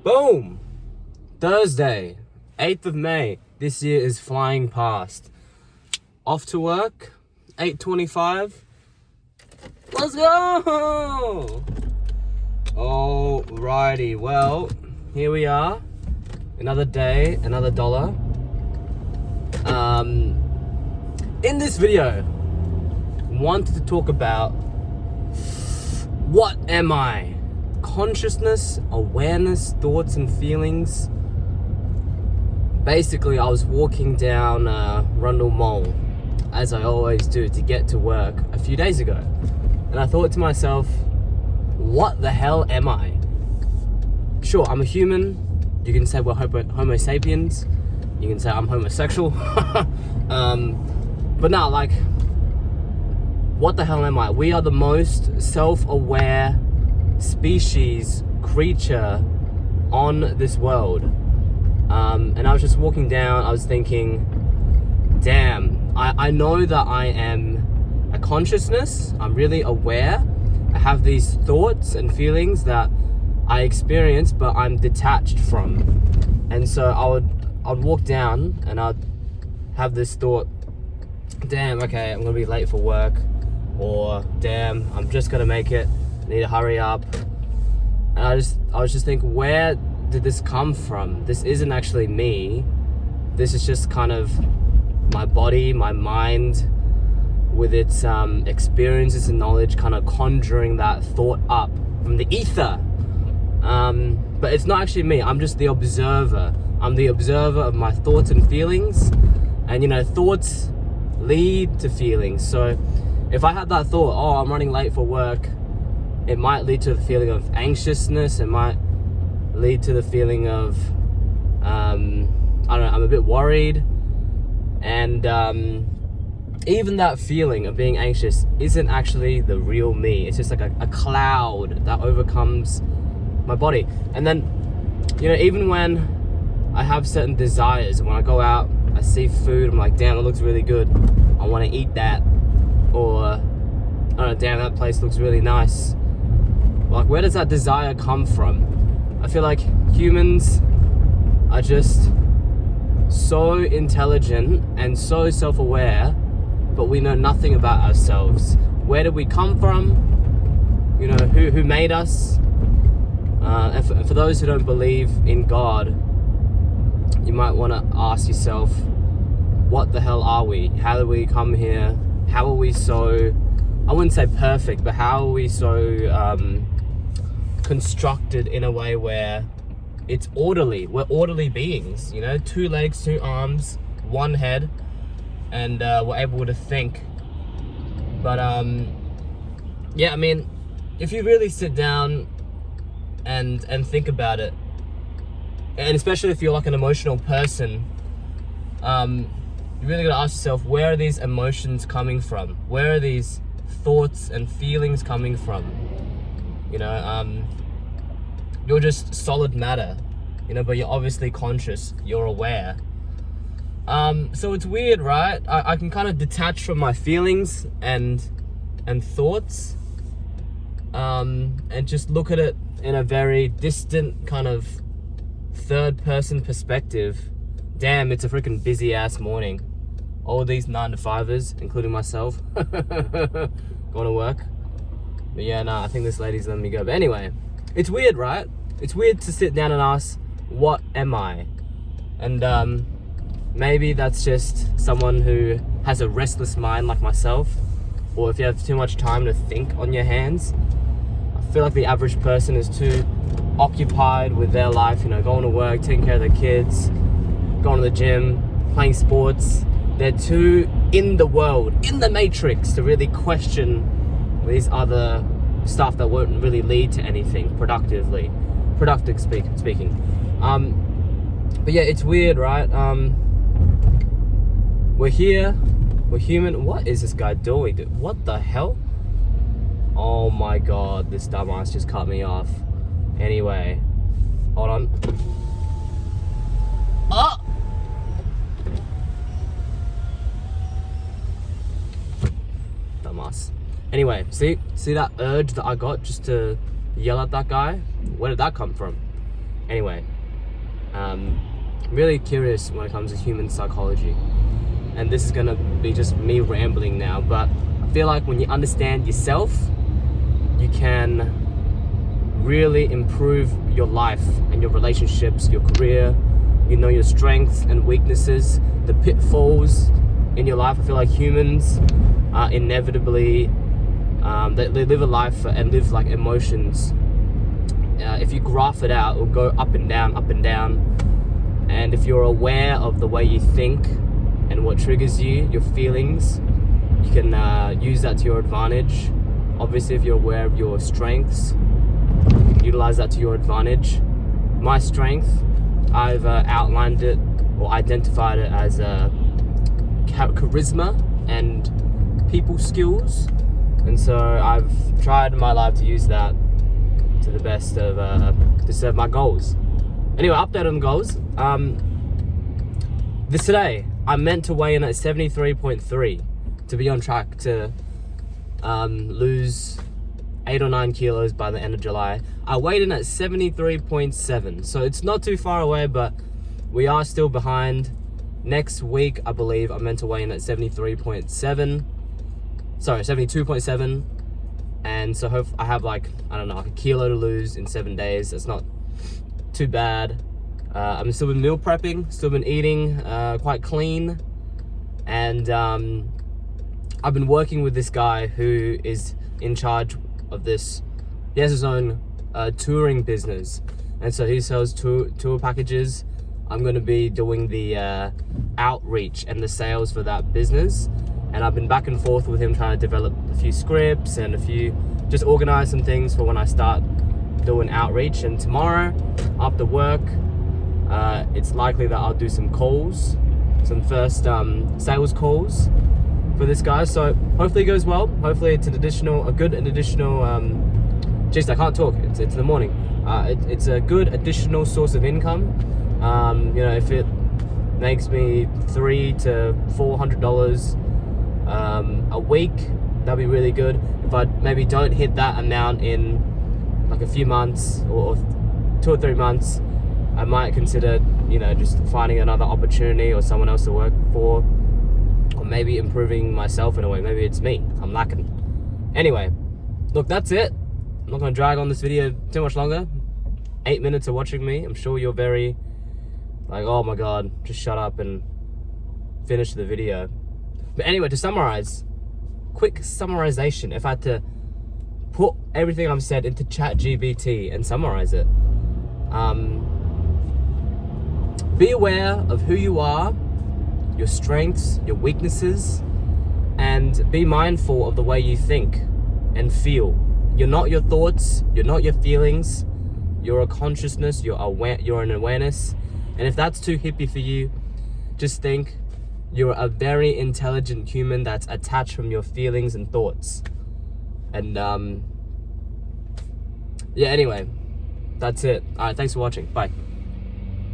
Boom! Thursday, 8th of May. This year is flying past. Off to work, 8:25. Let's go! Alrighty, well, here we are. Another day, another dollar. In this video, wanted to talk about what am I? Consciousness, awareness, thoughts and feelings. Basically, I was walking down Rundle Mall, as I always do, to get to work a few days ago. And I thought to myself, what the hell am I? Sure, I'm a human. You can say we're Homo sapiens. You can say I'm homosexual. But no, like, what the hell am I? We are the most self-aware species, creature on this world. And I was just walking down, I was thinking, damn, I know that I am a consciousness. I'm really aware. I have these thoughts and feelings that I experience, but I'm detached from. And so I'd walk down and I'd have this thought, damn, okay, I'm gonna be late for work, or damn, I'm just gonna make it, need to hurry up. And I was just thinking, where did this come from? This isn't actually me. This is just kind of my body, my mind, with its experiences and knowledge, kind of conjuring that thought up from the ether. But it's not actually me. I'm just the observer. I'm the observer of my thoughts and feelings. And thoughts lead to feelings. So if I had that thought, oh, I'm running late for work, it might lead to the feeling of anxiousness. It might lead to the feeling of, I don't know, I'm a bit worried. And even that feeling of being anxious isn't actually the real me. It's just like a cloud that overcomes my body. And then, even when I have certain desires, when I go out, I see food, I'm like, damn, it looks really good, I want to eat that. Or, I don't know, damn, that place looks really nice. Like, where does that desire come from? I feel like humans are just so intelligent and so self-aware, but we know nothing about ourselves. Where did we come from? Who made us? And for those who don't believe in God, you might want to ask yourself, what the hell are we? How did we come here? How are we so, I wouldn't say perfect, but how are we so constructed in a way where it's orderly? We're orderly beings, 2 legs, 2 arms, 1 head, and we're able to think. But yeah, I mean, if you really sit down and think about it, and especially if you're like an emotional person, you really gotta ask yourself, where are these emotions coming from? Where are these thoughts and feelings coming from? You're just solid matter, but you're obviously conscious, you're aware. So it's weird, right? I can kind of detach from my feelings and thoughts, and just look at it in a very distant kind of third person perspective. Damn, it's a freaking busy ass morning. All these 9-to-5ers, including myself, going to work. But yeah, I think this lady's letting me go. But anyway, it's weird, right? It's weird to sit down and ask, what am I? And maybe that's just someone who has a restless mind like myself, or if you have too much time to think on your hands. I feel like the average person is too occupied with their life, going to work, taking care of their kids, going to the gym, playing sports. They're too in the world, in the matrix, to really question these other stuff that won't really lead to anything productive speaking. But yeah, it's weird, right? We're here, we're human. What is this guy doing? What the hell? Oh my god, this dumbass just cut me off. Anyway, hold on. Oh! Dumbass. Anyway, see that urge that I got just to yell at that guy? Where did that come from? Anyway, really curious when it comes to human psychology. And this is gonna be just me rambling now, but I feel like when you understand yourself, you can really improve your life and your relationships, your career. You know your strengths and weaknesses, the pitfalls in your life. I feel like humans are inevitably, they live a life and live like emotions. If you graph it out, it'll go up and down, up and down. And if you're aware of the way you think and what triggers you, your feelings, you can use that to your advantage. Obviously, if you're aware of your strengths, utilize that to your advantage. My strength, I've outlined it or identified it as charisma and people skills. And so I've tried in my life to use that to the best of, to serve my goals. Anyway, update on goals. Today, I'm meant to weigh in at 73.3 to be on track to lose 8 or 9 kilos by the end of July. I weighed in at 73.7, so it's not too far away, but we are still behind. Next week, I believe I'm meant to weigh in at 72.7, and so I have like, I don't know, like a kilo to lose in 7 days. That's not too bad. I'm still been meal prepping, still been eating quite clean, and I've been working with this guy who is in charge of this. He has his own touring business, and so he sells tour packages. I'm going to be doing the outreach and the sales for that business, and I've been back and forth with him trying to develop a few scripts and just organize some things for when I start doing outreach. And tomorrow after work, it's likely that I'll do some calls, some first sales calls for this guy. So hopefully it goes well. Hopefully it's a good additional geez, I can't talk, it's the morning. It's a good additional source of income. You know, if it makes me $300 to $400 a week, that'd be really good. If I maybe don't hit that amount in like a few months or 2 or 3 months, I might consider, you know, just finding another opportunity or someone else to work for, or maybe improving myself in a way. Maybe it's me, I'm lacking. Anyway, look, that's it. I'm not gonna drag on this video too much longer. 8 minutes of watching me. I'm sure you're very like, oh my God, just shut up and finish the video. But anyway, to summarize, quick summarization. If I had to put everything I've said into ChatGPT and summarize it, be aware of who you are, your strengths, your weaknesses, and be mindful of the way you think and feel. You're not your thoughts, you're not your feelings, you're a consciousness, you're an awareness. And if that's too hippie for you, just think you're a very intelligent human that's attached from your feelings and thoughts. And yeah, anyway, that's it. All right, thanks for watching. Bye.